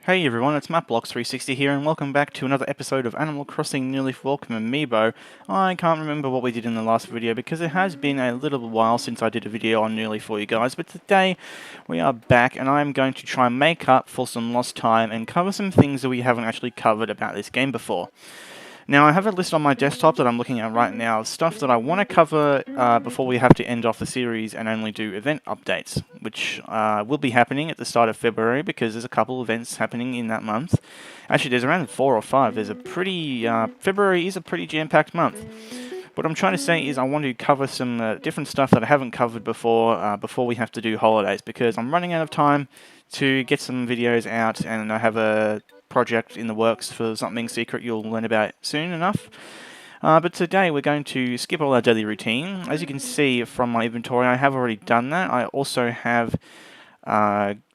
Hey everyone, it's MapBlocks360 here, and welcome back to another episode of Animal Crossing New Leaf Welcome Amiibo. I can't remember what we did in the last video because it has been a little while since I did a video on New Leaf for you guys, but today we are back and I'm going to try and make up for some lost time and cover some things that we haven't actually covered about this game before. Now, I have a list on my desktop that I'm looking at right now of stuff that I want to cover before we have to end off the series and only do event updates, which will be happening at the start of February because there's a couple events happening in that month. Actually, there's around 4 or 5. There's a pretty February is a pretty jam-packed month. What I'm trying to say is I want to cover some different stuff that I haven't covered before we have to do holidays, because I'm running out of time to get some videos out, and I have a project in the works for something secret you'll learn about soon enough. But today we're going to skip all our daily routine. As you can see from my inventory, I have already done that. I also have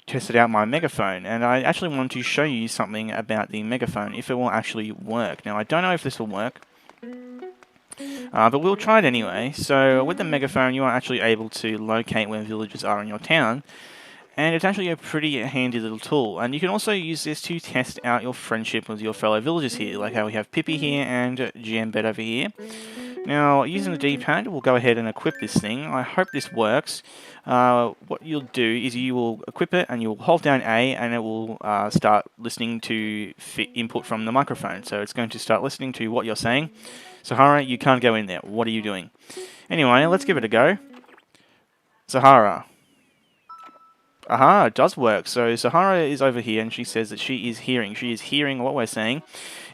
tested out my Megaphone, and I actually want to show you something about the Megaphone, if it will actually work. Now, I don't know if this will work, but we'll try it anyway. So with the Megaphone, you are actually able to locate where villages are in your town, and it's actually a pretty handy little tool. And you can also use this to test out your friendship with your fellow villagers here, like how we have Pippi here and Jambet over here. Now, using the D-pad, we'll go ahead and equip this thing. I hope this works. What you'll do is you will equip it and you'll hold down A, and it will start listening to input from the microphone. So it's going to start listening to what you're saying. Sahara, you can't go in there. What are you doing? Anyway, let's give it a go. Sahara. Aha, it does work. So Sahara is over here and she says that she is hearing. She is hearing what we're saying.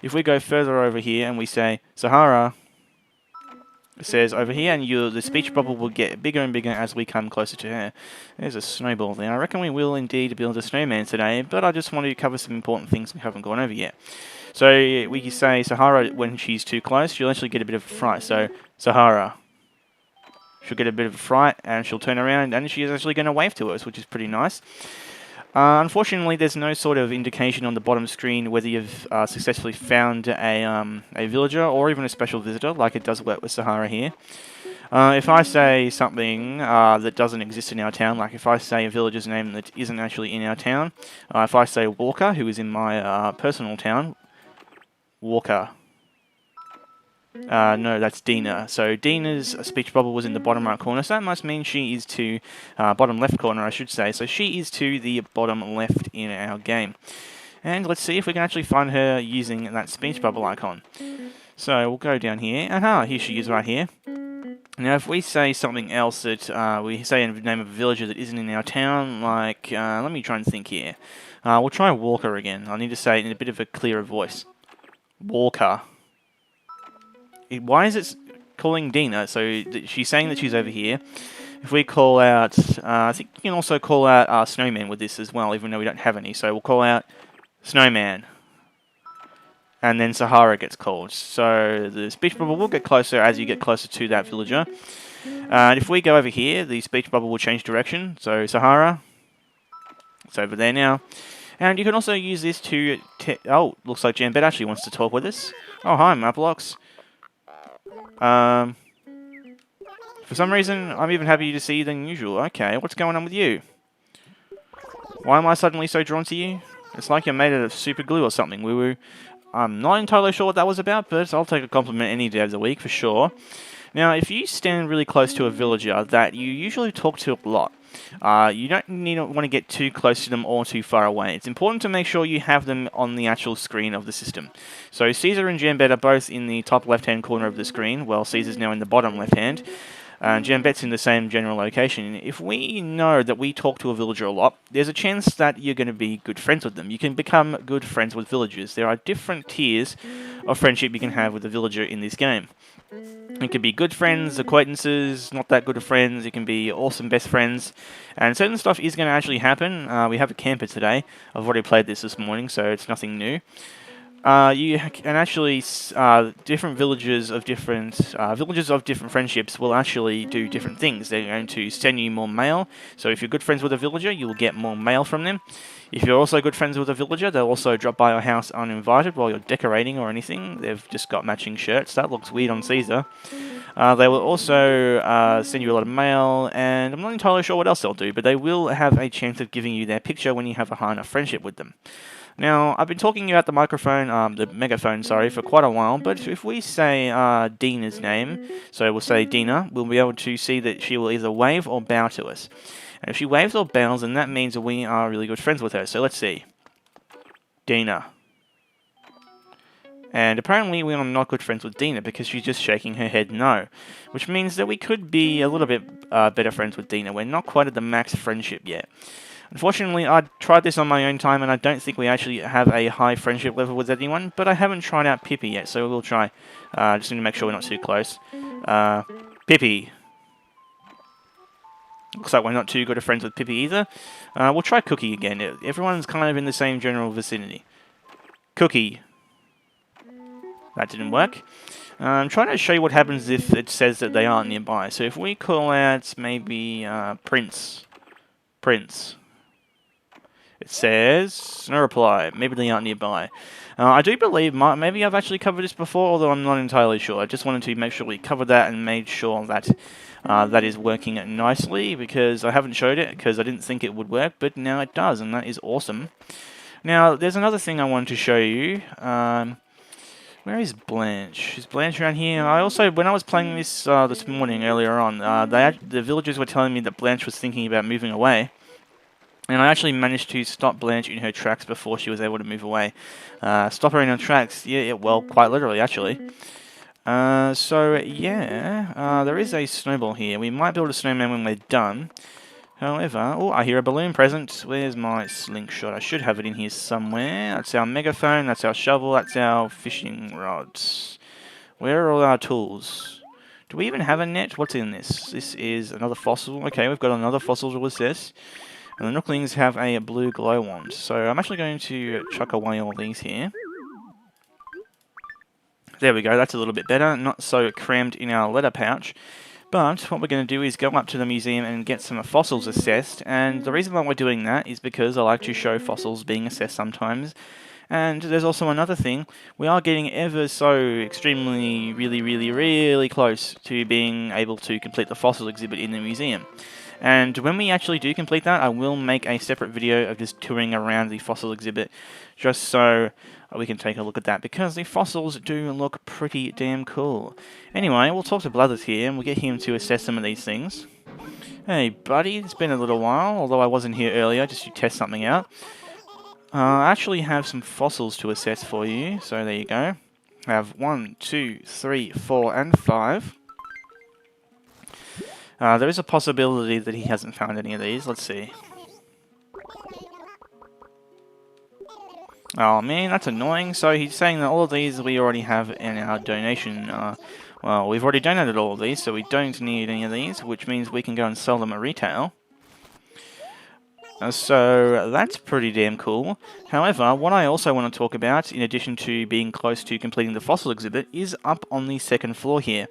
If we go further over here and we say, Sahara, it says over here, and the speech bubble will get bigger and bigger as we come closer to her. There's a snowball there. I reckon we will indeed build a snowman today, but I just want to cover some important things we haven't gone over yet. So we can say Sahara, when she's too close, she'll actually get a bit of a fright. So Sahara. She'll get a bit of a fright and she'll turn around and she's actually going to wave to us, which is pretty nice. Unfortunately, there's no sort of indication on the bottom screen whether you've successfully found a villager or even a special visitor, like it does work with Sahara here. If I say something that doesn't exist in our town, like if I say a villager's name that isn't actually in our town, if I say Walker, who is in my personal town, Walker. No, that's Dina. So Dina's speech bubble was in the bottom right corner, so that must mean she is to bottom left corner, I should say. So she is to the bottom left in our game. And let's see if we can actually find her using that speech bubble icon. So we'll go down here. Aha, here she is right here. Now, if we say something else that we say in the name of a villager that isn't in our town, like, let me try and think here. We'll try Walker again. I need to say it in a bit of a clearer voice. Walker. Why is it calling Dina? So she's saying that she's over here. If we call out, I think you can also call out Snowman with this as well, even though we don't have any. So we'll call out Snowman. And then Sahara gets called. So the speech bubble will get closer as you get closer to that villager. And if we go over here, the speech bubble will change direction. So Sahara, it's over there now. And you can also use this to... oh, looks like Jambet actually wants to talk with us. Oh, hi, Mapblocks. For some reason, I'm even happier to see you than usual. Okay, what's going on with you? Why am I suddenly so drawn to you? It's like you're made out of super glue or something, woo-woo. I'm not entirely sure what that was about, but I'll take a compliment any day of the week, for sure. Now, if you stand really close to a villager that you usually talk to a lot, you don't want to get too close to them or too far away. It's important to make sure you have them on the actual screen of the system. So Caesar and Jambet are both in the top left-hand corner of the screen, while Caesar's now in the bottom left-hand. Jambet's in the same general location. If we know that we talk to a villager a lot, there's a chance that you're going to be good friends with them. You can become good friends with villagers. There are different tiers of friendship you can have with a villager in this game. It can be good friends, acquaintances, not that good of friends. It can be awesome best friends. And certain stuff is going to actually happen. We have a camper today. I've already played this morning, so it's nothing new. You can actually, different villagers of different friendships will actually do different things. They're going to send you more mail. So if you're good friends with a villager, you will get more mail from them. If you're also good friends with a villager, they'll also drop by your house uninvited while you're decorating or anything. They've just got matching shirts. That looks weird on Caesar. They will also send you a lot of mail, and I'm not entirely sure what else they'll do, but they will have a chance of giving you their picture when you have a high enough friendship with them. Now, I've been talking about the microphone, the megaphone, sorry, for quite a while, but if we say Dina's name, so we'll say Dina, we'll be able to see that she will either wave or bow to us. And if she waves or bows, then that means that we are really good friends with her. So let's see. Dina. And apparently we are not good friends with Dina because she's just shaking her head no. Which means that we could be a little bit better friends with Dina. We're not quite at the max friendship yet. Unfortunately, I tried this on my own time and I don't think we actually have a high friendship level with anyone, but I haven't tried out Pippi yet, so we'll try. Just need to make sure we're not too close. Pippi. Looks like we're not too good of friends with Pippi either. We'll try Cookie again. Everyone's kind of in the same general vicinity. Cookie. That didn't work. I'm trying to show you what happens if it says that they aren't nearby. So if we call out maybe Prince. Prince. It says, no reply. Maybe they aren't nearby. I do believe, maybe I've actually covered this before, although I'm not entirely sure. I just wanted to make sure we covered that and made sure that that is working nicely, because I haven't showed it, because I didn't think it would work, but now it does, and that is awesome. Now, there's another thing I wanted to show you. Where is Blanche? Is Blanche around here? I also, when I was playing this this morning, earlier on, the villagers were telling me that Blanche was thinking about moving away. And I actually managed to stop Blanche in her tracks before she was able to move away. Stop her in her tracks, yeah, well, quite literally, actually. So, yeah, there is a snowball here. We might build a snowman when we're done. However, oh, I hear a balloon present. Where's my slingshot? I should have it in here somewhere. That's our megaphone, that's our shovel, that's our fishing rods. Where are all our tools? Do we even have a net? What's in this? This is another fossil. Okay, we've got another fossil to assess. And the Nooklings have a blue glow wand. So I'm actually going to chuck away all these here. There we go, that's a little bit better. Not so crammed in our letter pouch. But what we're going to do is go up to the museum and get some fossils assessed. And the reason why we're doing that is because I like to show fossils being assessed sometimes. And there's also another thing. We are getting ever so extremely, really close to being able to complete the fossil exhibit in the museum. And when we actually do complete that, I will make a separate video of just touring around the fossil exhibit, just so we can take a look at that, because the fossils do look pretty damn cool. Anyway, we'll talk to Blathers here, and we'll get him to assess some of these things. Hey buddy, it's been a little while, although I wasn't here earlier, just to test something out. I actually have some fossils to assess for you, so there you go. I have 1, 2, 3, 4, and 5. There is a possibility that he hasn't found any of these. Let's see. Oh man, that's annoying. So he's saying that all of these we already have in our donation. Well, we've already donated all of these, so we don't need any of these, which means we can go and sell them at retail. So that's pretty damn cool. However, what I also want to talk about, in addition to being close to completing the fossil exhibit, is up on the second floor here.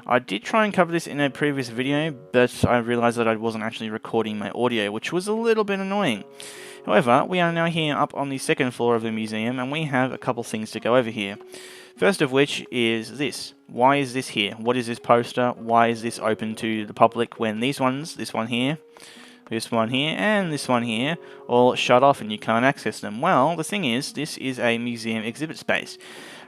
I did try and cover this in a previous video, but I realized that I wasn't actually recording my audio, which was a little bit annoying. However, we are now here up on the second floor of the museum, and we have a couple things to go over here. First of which is this. Why is this here? What is this poster? Why is this open to the public when these ones, this one here, this one here, and this one here, all shut off and you can't access them? Well, the thing is, this is a museum exhibit space.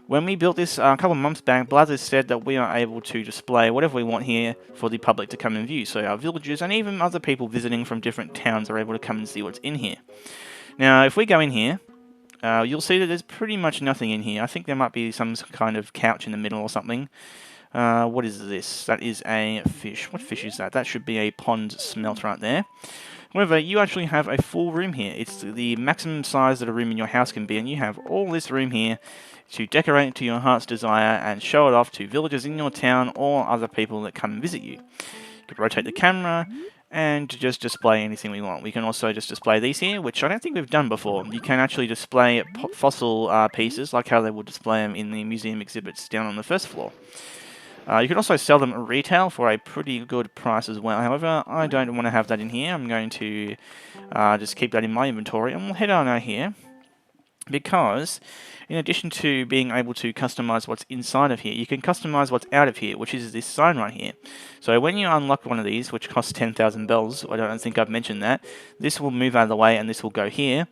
When we built this a couple of months back, Blathers said that we are able to display whatever we want here for the public to come and view. So our villagers and even other people visiting from different towns are able to come and see what's in here. Now, if we go in here, you'll see that there's pretty much nothing in here. I think there might be some kind of couch in the middle or something. What is this? That is a fish. What fish is that? That should be a pond smelt right there. However, you actually have a full room here. It's the maximum size that a room in your house can be, and you have all this room here to decorate to your heart's desire and show it off to villagers in your town or other people that come and visit you. You can rotate the camera and just display anything we want. We can also just display these here, which I don't think we've done before. You can actually display fossil pieces, like how they would display them in the museum exhibits down on the first floor. You can also sell them at retail for a pretty good price as well. However, I don't want to have that in here. I'm going to just keep that in my inventory, and we'll head on out here. because in addition to being able to customize what's inside of here, you can customize what's out of here, which is this sign right here. So when you unlock one of these, which costs 10,000 bells, I don't think I've mentioned that, this will move out of the way and this will go here.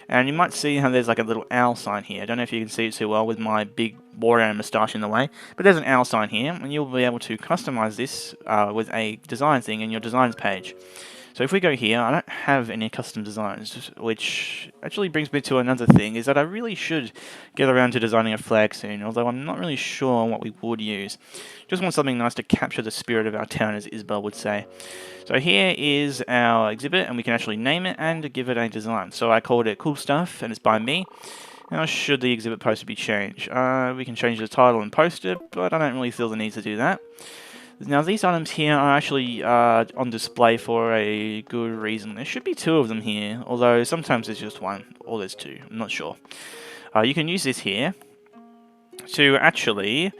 And you might see how there's like a little owl sign here. I don't know if you can see it too well with my big warrior moustache in the way, but there's an owl sign here, and you'll be able to customize this with a design thing in your designs page. So if we go here, I don't have any custom designs, which actually brings me to another thing, is that I really should get around to designing a flag soon, although I'm not really sure what we would use. Just want something nice to capture the spirit of our town, as Isabel would say. So here is our exhibit, and we can actually name it and give it a design. So I called it Cool Stuff, and it's by me. Now, should the exhibit poster be changed? We can change the title and post it, but I don't really feel the need to do that. Now, these items here are actually on display for a good reason. There should be 2 of them here, although sometimes there's just 1, or there's 2, I'm not sure. You can use this here to actually...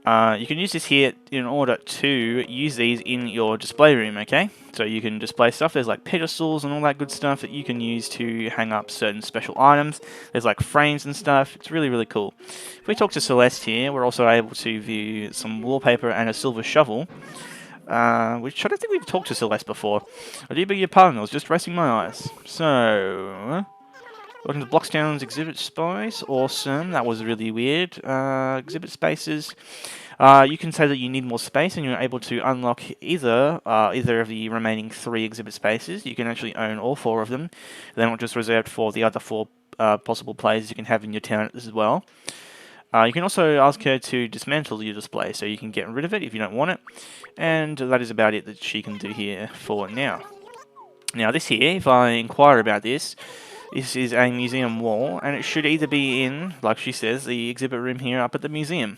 you can use this here in order to use these in your display room, okay? So you can display stuff. There's like pedestals and all that good stuff that you can use to hang up certain special items. There's like frames and stuff. It's really, really cool. If we talk to Celeste here, we're also able to view some wallpaper and a silver shovel. Which I don't think we've talked to Celeste before. I do beg your pardon, I was just resting my eyes. So... Welcome to Blockstown's exhibit space. Awesome. That was really weird. Exhibit spaces. You can say that you need more space, and you're able to unlock either of the remaining 3 exhibit spaces. You can actually own all 4 of them. They're not just reserved for the other 4 possible players you can have in your town as well. You can also ask her to dismantle your display, so you can get rid of it if you don't want it. And that is about it that she can do here for now. Now this here, if I inquire about this is a museum wall, and it should either be in, like she says, the exhibit room here up at the museum.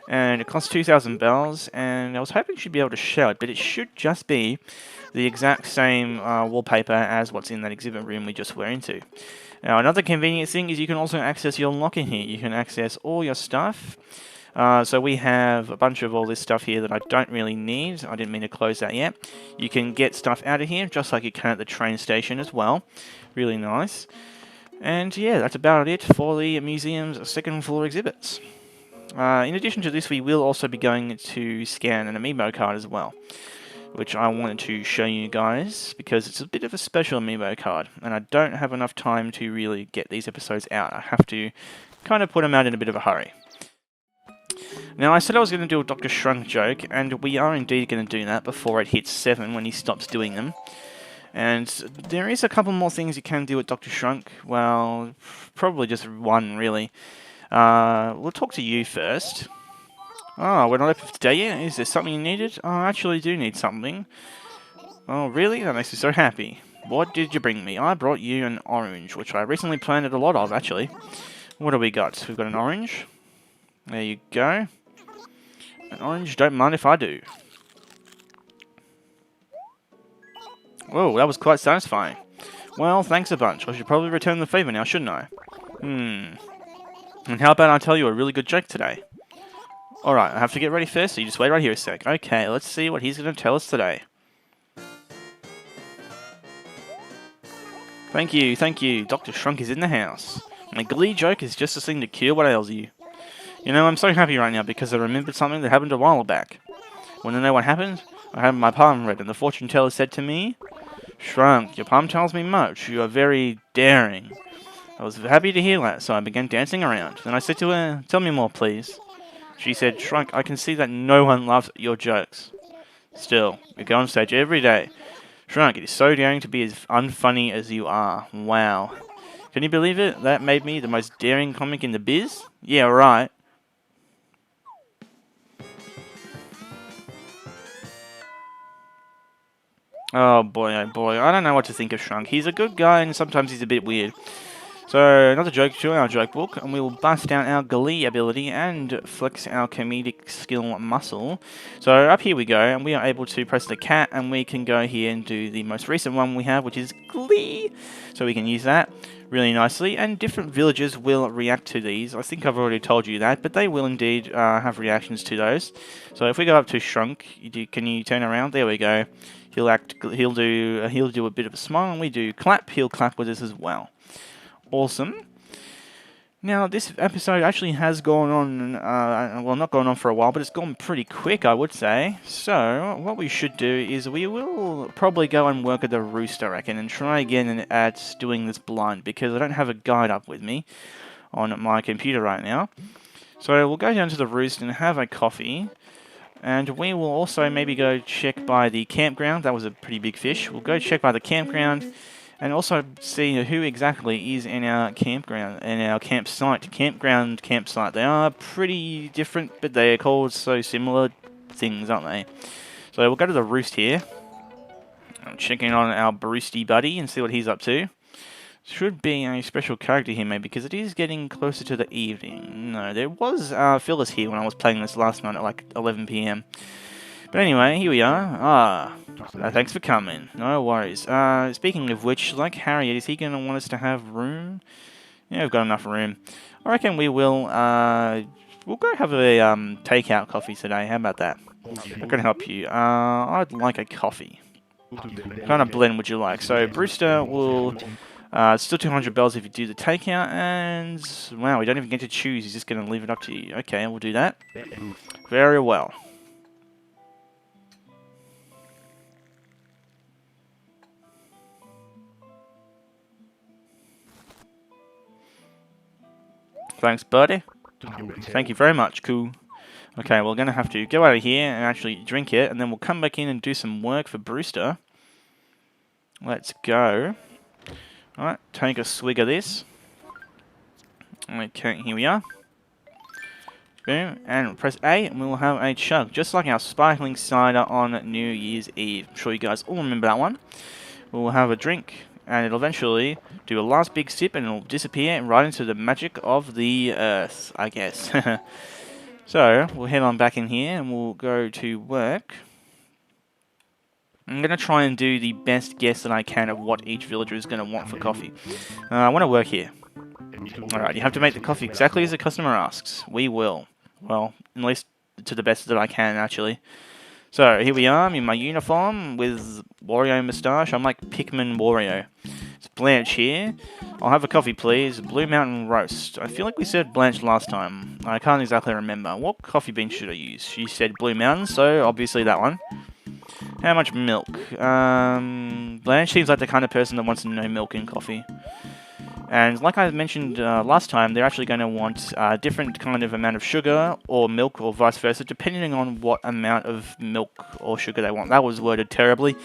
And it costs 2,000 bells, and I was hoping she'd be able to show it, but it should just be the exact same wallpaper as what's in that exhibit room we just went into. Now, another convenient thing is you can also access your locker here. You can access all your stuff. So we have a bunch of all this stuff here that I don't really need. I didn't mean to close that yet. You can get stuff out of here, just like you can at the train station as well. Really nice. And yeah, that's about it for the museum's 2nd floor exhibits. In addition to this, we will also be going to scan an Amiibo card as well, which I wanted to show you guys because it's a bit of a special Amiibo card, and I don't have enough time to really get these episodes out. I have to kind of put them out in a bit of a hurry. Now, I said I was going to do a Dr. Shrunk joke, and we are indeed going to do that before it hits 7 when he stops doing them. And there is a couple more things you can do with Dr. Shrunk. Well, probably just 1, really. We'll talk to you first. Oh, we're not open for today yet? Is there something you needed? Oh, I actually do need something. Oh, really? That makes me so happy. What did you bring me? I brought you an orange, which I recently planted a lot of, actually. What do we got? We've got an orange. There you go. An orange, don't mind if I do. Whoa, that was quite satisfying. Well, thanks a bunch. I should probably return the favour now, shouldn't I? And how about I tell you a really good joke today? Alright, I have to get ready first, so you just wait right here a sec. Okay, let's see what he's going to tell us today. Thank you, thank you. Dr. Shrunk is in the house. My glee joke is just the thing to cure what ails you. You know, I'm so happy right now because I remembered something that happened a while back. Want to know what happened? I had my palm read, and the fortune teller said to me, "Shrunk, your palm tells me much. You are very daring." I was happy to hear that, so I began dancing around. Then I said to her, "Tell me more, please." She said, "Shrunk, I can see that no one laughs at your jokes. Still, you go on stage every day. Shrunk, it is so daring to be as unfunny as you are. Wow. Can you believe it? That made me the most daring comic in the biz? Yeah, right." Oh boy, I don't know what to think of Shrunk. He's a good guy, and sometimes he's a bit weird. So, another joke to our joke book, and we will bust down our glee ability and flex our comedic skill muscle. So, up here we go, and we are able to press the cat, and we can go here and do the most recent one we have, which is glee. So, we can use that really nicely, and different villagers will react to these. I think I've already told you that, but they will indeed have reactions to those. So, if we go up to Shrunk, can you turn around? There we go. He'll do a bit of a smile, and we do clap. He'll clap with us as well. Awesome. Now, this episode actually has gone on, well, not gone on for a while, but it's gone pretty quick, I would say. So, what we should do is we will probably go and work at the Roost, I reckon, and try again at doing this blind, because I don't have a guide up with me on my computer right now. So, we'll go down to the Roost and have a coffee, and we will also maybe go check by the campground. That was a pretty big fish. We'll go check by the campground, and also see who exactly is in our campground, in our campsite. Campsite. They are pretty different, but they are called so similar things, aren't they? So we'll go to the Roost here. I'm checking on our Roosty buddy and see what he's up to. Should be a special character here, maybe, because it is getting closer to the evening. No, there was Phyllis here when I was playing this last night at like 11 PM. But anyway, here we are. Thanks for coming. No worries. Speaking of which, like Harriet, is he going to want us to have room? Yeah, we've got enough room. I reckon we will, we'll go have a, takeout coffee today. How about that? I'm going to help you. I'd like a coffee. What kind of blend would you like? So, Brewster will, still 200 bells if you do the takeout, and, wow, we don't even get to choose. He's just going to leave it up to you. Okay, we'll do that. Very well. Thanks, buddy. Thank you very much. Cool. Okay, we're going to have to go out of here and actually drink it, and then we'll come back in and do some work for Brewster. Let's go. Alright, take a swig of this. Okay, here we are. Boom, and press A, and we will have a chug, just like our sparkling cider on New Year's Eve. I'm sure you guys all remember that one. We'll have a drink, and it'll eventually do a last big sip, and it'll disappear right into the magic of the earth, I guess. So, we'll head on back in here, and we'll go to work. I'm going to try and do the best guess that I can of what each villager is going to want for coffee. I want to work here. Alright, you have to make the coffee exactly as the customer asks. We will. Well, at least to the best that I can, actually. So, here we are, I'm in my uniform with Wario moustache. I'm like Pikmin Wario. It's Blanche here. I'll have a coffee, please. Blue Mountain Roast. I feel like we said Blanche last time. I can't exactly remember. What coffee bean should I use? She said Blue Mountain, so obviously that one. How much milk? Blanche seems like the kind of person that wants no milk in coffee. And like I mentioned last time, they're actually going to want a different kind of amount of sugar or milk or vice versa, depending on what amount of milk or sugar they want. That was worded terribly.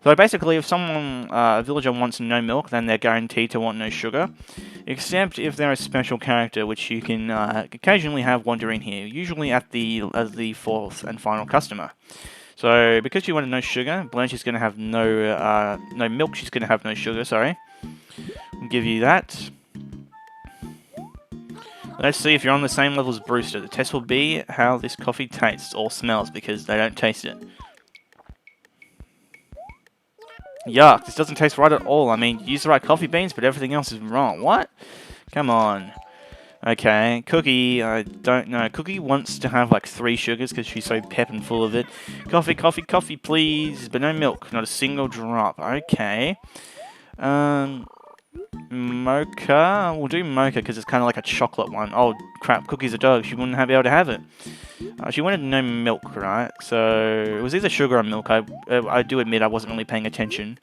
So basically, if someone, a villager wants no milk, then they're guaranteed to want no sugar. Except if they're a special character, which you can occasionally have wandering here, usually at the fourth and final customer. So because you wanted no sugar, Blanche is going to have no milk. She's going to have no sugar. Sorry. We'll give you that. Let's see if you're on the same level as Brewster. The test will be how this coffee tastes or smells, because they don't taste it. Yuck, this doesn't taste right at all. I mean, you use the right coffee beans, but everything else is wrong. What? Come on. Okay, Cookie, I don't know. Cookie wants to have like 3 sugars because she's so pep and full of it. Coffee, coffee, coffee, please. But no milk, not a single drop. Okay. Mocha. We'll do mocha because it's kind of like a chocolate one. Oh, crap. Cookie's a dog. She wouldn't be able to have it. She wanted no milk, right? So it was either sugar or milk. I do admit I wasn't really paying attention.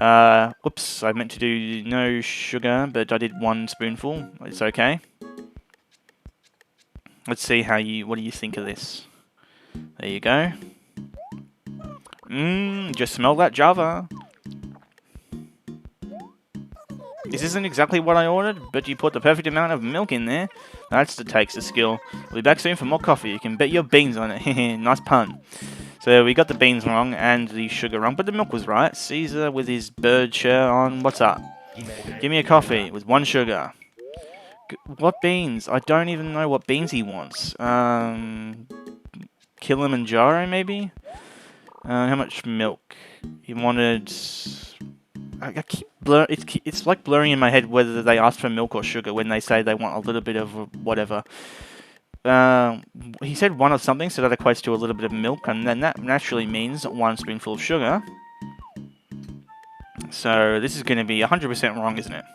Whoops. I meant to do no sugar, but I did 1 spoonful. It's okay. Let's see what do you think of this? There you go. Just smell that Java. This isn't exactly what I ordered, but you put the perfect amount of milk in there. That's the takes of skill. We'll be back soon for more coffee. You can bet your beans on it. Nice pun. So we got the beans wrong and the sugar wrong, but the milk was right. Caesar with his bird shirt on. What's up? Give me a coffee with 1 sugar. What beans? I don't even know what beans he wants. Kilimanjaro, maybe? How much milk? He wanted... I keep it's like blurring in my head whether they ask for milk or sugar when they say they want a little bit of whatever. He said 1 of something, so that equates to a little bit of milk, and then that naturally means 1 spoonful of sugar. So this is going to be 100% wrong, isn't it?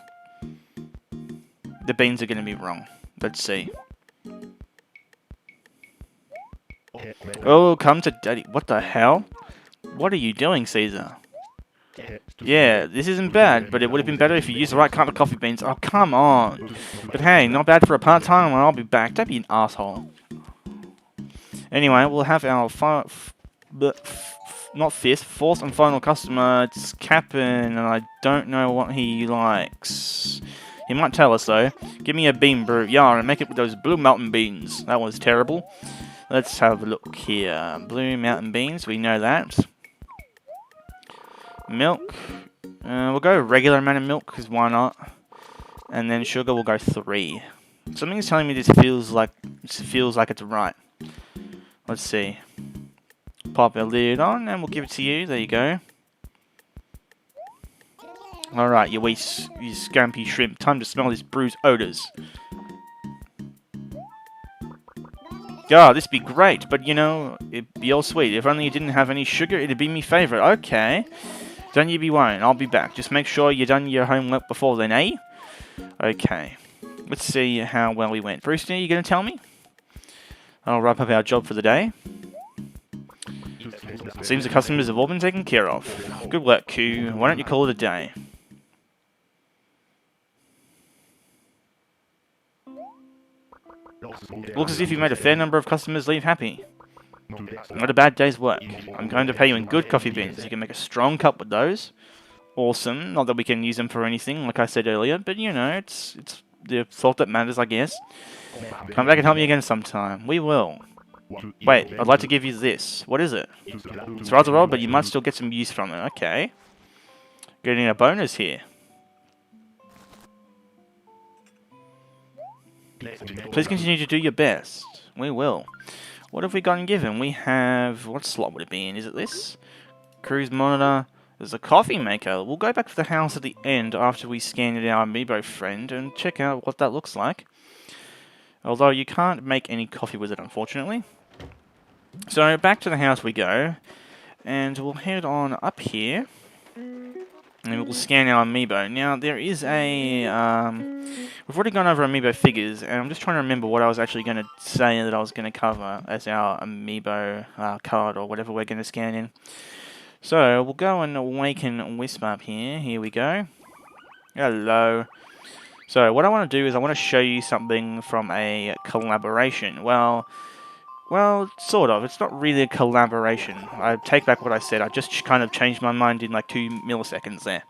The beans are going to be wrong. Let's see. Oh, come to daddy. What the hell? What are you doing, Caesar? Yeah, this isn't bad, but it would have been better if you used the right kind of coffee beans. Oh, come on. But hey, not bad for a part-time, and I'll be back. Don't be an asshole. Anyway, we'll have our fourth and final customer. It's Cap'n, and I don't know what he likes. He might tell us, though. Give me a bean brew. Yeah, and make it with those blue mountain beans. That was terrible. Let's have a look here. Blue mountain beans, we know that. Milk. We'll go regular amount of milk, because why not? And then sugar, we'll go 3. Something's telling me this feels like it's right. Let's see. Pop our lid on, and we'll give it to you. There you go. Alright, you scampy shrimp. Time to smell this brew's odors. God, this'd be great, but you know, it'd be all sweet. If only you didn't have any sugar, it'd be me favourite. Okay. Don't you be worrying, I'll be back. Just make sure you done your homework before then, eh? Okay. Let's see how well we went. Brewster, you gonna tell me? I'll wrap up our job for the day. Seems the customers have all been taken care of. Good work, Q. Why don't you call it a day? Looks as if you made a fair number of customers leave happy. Not a bad day's work. I'm going to pay you in good coffee beans. You can make a strong cup with those. Awesome. Not that we can use them for anything, like I said earlier, but you know, it's the thought that matters, I guess. Come back and help me again sometime. We will. Wait, I'd like to give you this. What is it? It's rather odd, but you might still get some use from it. Okay. Getting a bonus here. Please continue to do your best. We will. What have we got and given? We have... What slot would it be in? Is it this? Cruise monitor. There's a coffee maker. We'll go back to the house at the end after we scan it our Amiibo friend and check out what that looks like. Although you can't make any coffee with it, unfortunately. So back to the house we go. And we'll head on up here. And we'll scan our Amiibo. Now, there is a... we've already gone over Amiibo figures, and I'm just trying to remember what I was actually going to say that I was going to cover as our Amiibo card, or whatever we're going to scan in. So, we'll go and awaken Wisp up here. Here we go. Hello. So, what I want to do is I want to show you something from a collaboration. Well, sort of. It's not really a collaboration. I take back what I said. I just kind of changed my mind in like 2 milliseconds there.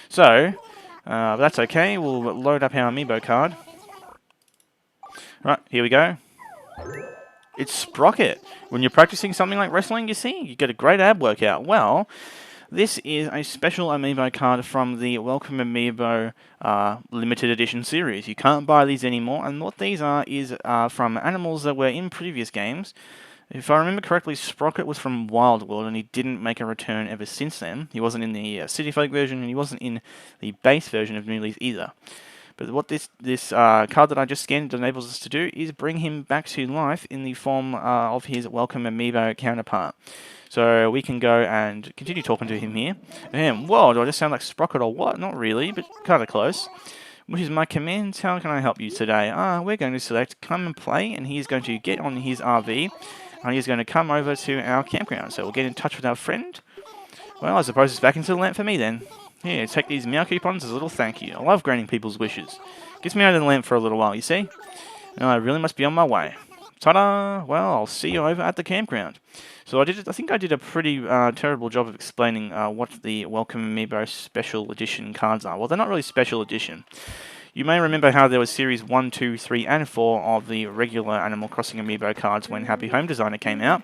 So, that's okay. We'll load up our Amiibo card. Right, here we go. It's Sprocket. When you're practicing something like wrestling, you see, you get a great ab workout. Well, this is a special Amiibo card from the Welcome Amiibo limited edition series. You can't buy these anymore, and what these are is from animals that were in previous games. If I remember correctly, Sprocket was from Wild World, and he didn't make a return ever since then. He wasn't in the City Folk version, and he wasn't in the base version of New Leaf either. But what this card that I just scanned enables us to do is bring him back to life in the form of his Welcome Amiibo counterpart. So we can go and continue talking to him here. Whoa, do I just sound like Sprocket or what? Not really, but kind of close. Which is my commands. How can I help you today? We're going to select Come and Play, and he's going to get on his RV, and he's going to come over to our campground. So we'll get in touch with our friend. Well, I suppose it's back into the lamp for me then. Here, take these meow coupons as a little thank you. I love granting people's wishes. Gets me out of the lamp for a little while, you see? And I really must be on my way. Ta-da! Well, I'll see you over at the campground. So I think I did a pretty terrible job of explaining what the Welcome Amiibo Special Edition cards are. Well, they're not really Special Edition. You may remember how there was Series 1, 2, 3, and 4 of the regular Animal Crossing Amiibo cards when Happy Home Designer came out.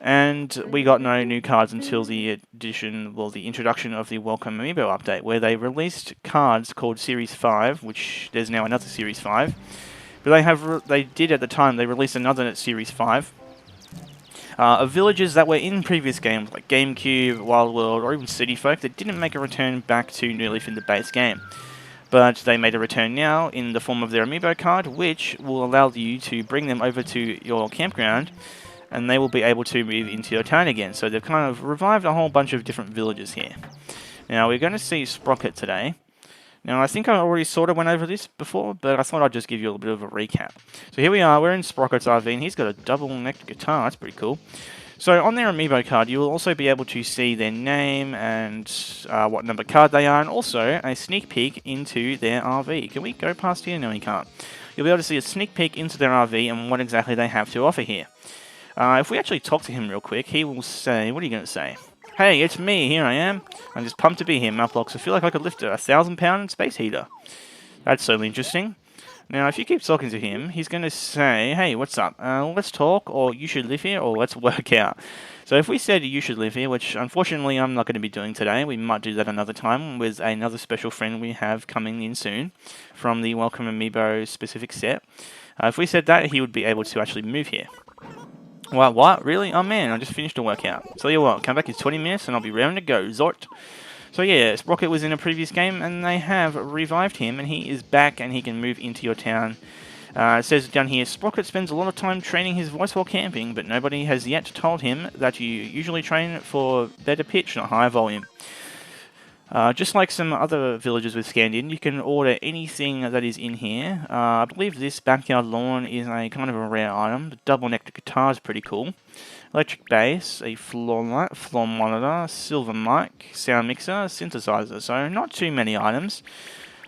And we got no new cards until the introduction of the Welcome Amiibo update, where they released cards called Series 5, which there's now another Series 5. But they did at the time, they released another Series 5 of villages that were in previous games, like GameCube, Wild World, or even City Folk, that didn't make a return back to New Leaf in the base game. But they made a return now in the form of their Amiibo card, which will allow you to bring them over to your campground, and they will be able to move into your town again. So they've kind of revived a whole bunch of different villages here. Now, we're going to see Sprocket today. Now, I think I already sort of went over this before, but I thought I'd just give you a little bit of a recap. So here we are, we're in Sprocket's RV, and he's got a double-necked guitar. That's pretty cool. So on their Amiibo card, you will also be able to see their name and what number card they are, and also a sneak peek into their RV. Can we go past here? No, we can't. You'll be able to see a sneak peek into their RV and what exactly they have to offer here. If we actually talk to him real quick, he will say, what are you going to say? Hey, it's me, here I am. I'm just pumped to be here, Mouthblocks. I feel like I could lift a 1,000-pound space heater. That's certainly interesting. Now, if you keep talking to him, he's going to say, hey, what's up? Let's talk, or you should live here, or let's work out. So if we said you should live here, which unfortunately I'm not going to be doing today, we might do that another time with another special friend we have coming in soon from the Welcome Amiibo specific set. If we said that, he would be able to actually move here. What? Really? Oh man, I just finished a workout. Tell you what, come back in 20 minutes and I'll be raring to go, Zort. So yeah, Sprocket was in a previous game and they have revived him and he is back and he can move into your town. It says down here, Sprocket spends a lot of time training his voice while camping, but nobody has yet told him that you usually train for better pitch, not higher volume. Just like some other villages we've scanned in, you can order anything that is in here. I believe this backyard lawn is a kind of a rare item. The double-necked guitar is pretty cool. Electric bass, a floor light, floor monitor, silver mic, sound mixer, synthesizer. So not too many items,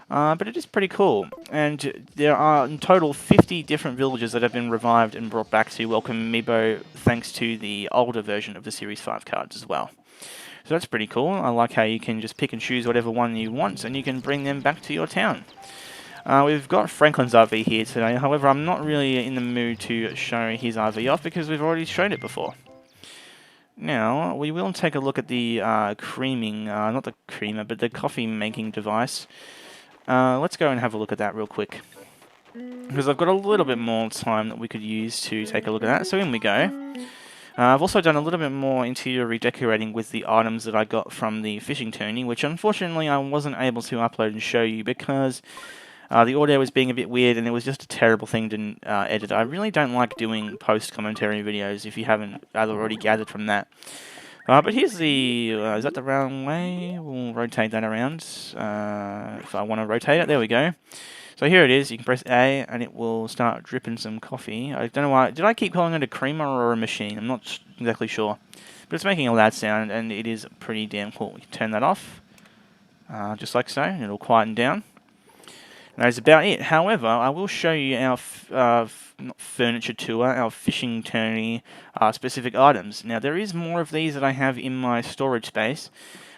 but it is pretty cool. And there are in total 50 different villages that have been revived and brought back to Welcome Amiibo thanks to the older version of the Series 5 cards as well. So that's pretty cool. I like how you can just pick and choose whatever one you want and you can bring them back to your town. We've got Franklin's RV here today, however I'm not really in the mood to show his RV off because we've already shown it before. Now, we will take a look at the creaming, not the creamer, but the coffee making device. Let's go and have a look at that real quick. Because I've got a little bit more time that we could use to take a look at that, so in we go. I've also done a little bit more interior redecorating with the items that I got from the fishing tourney, which unfortunately I wasn't able to upload and show you because the audio was being a bit weird and it was just a terrible thing to edit. I really don't like doing post-commentary videos if you haven't already gathered from that. But here's the, is that the round way? We'll rotate that around if I want to rotate it. There we go. So here it is, you can press A and it will start dripping some coffee. I don't know why, did I keep calling it a creamer or a machine? I'm not exactly sure. But it's making a loud sound and it is pretty damn cool. We can turn that off, just like so, and it'll quieten down. And that's about it. However, I will show you our not furniture tour, our fishing tourney specific items. Now there is more of these that I have in my storage space.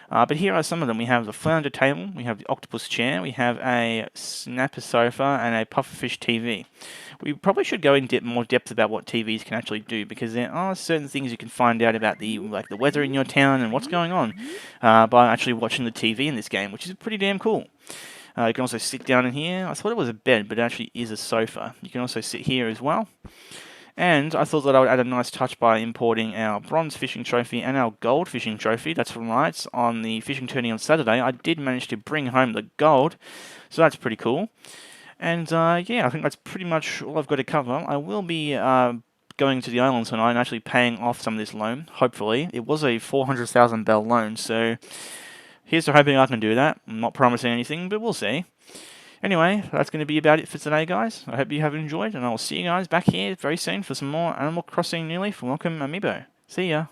But here are some of them. We have the flounder table, we have the octopus chair, we have a snapper sofa, and a pufferfish TV. We probably should go in more depth about what TVs can actually do, because there are certain things you can find out about the weather in your town and what's going on by actually watching the TV in this game, which is pretty damn cool. You can also sit down in here. I thought it was a bed, but it actually is a sofa. You can also sit here as well. And I thought that I would add a nice touch by importing our bronze fishing trophy and our gold fishing trophy. That's right, on the fishing tourney on Saturday, I did manage to bring home the gold, so that's pretty cool. And yeah, I think that's pretty much all I've got to cover. I will be going to the island tonight and actually paying off some of this loan, hopefully. It was a 400,000 bell loan, so here's to hoping I can do that. I'm not promising anything, but we'll see. Anyway, that's going to be about it for today, guys. I hope you have enjoyed, and I will see you guys back here very soon for some more Animal Crossing New Leaf. Welcome, Amiibo. See ya.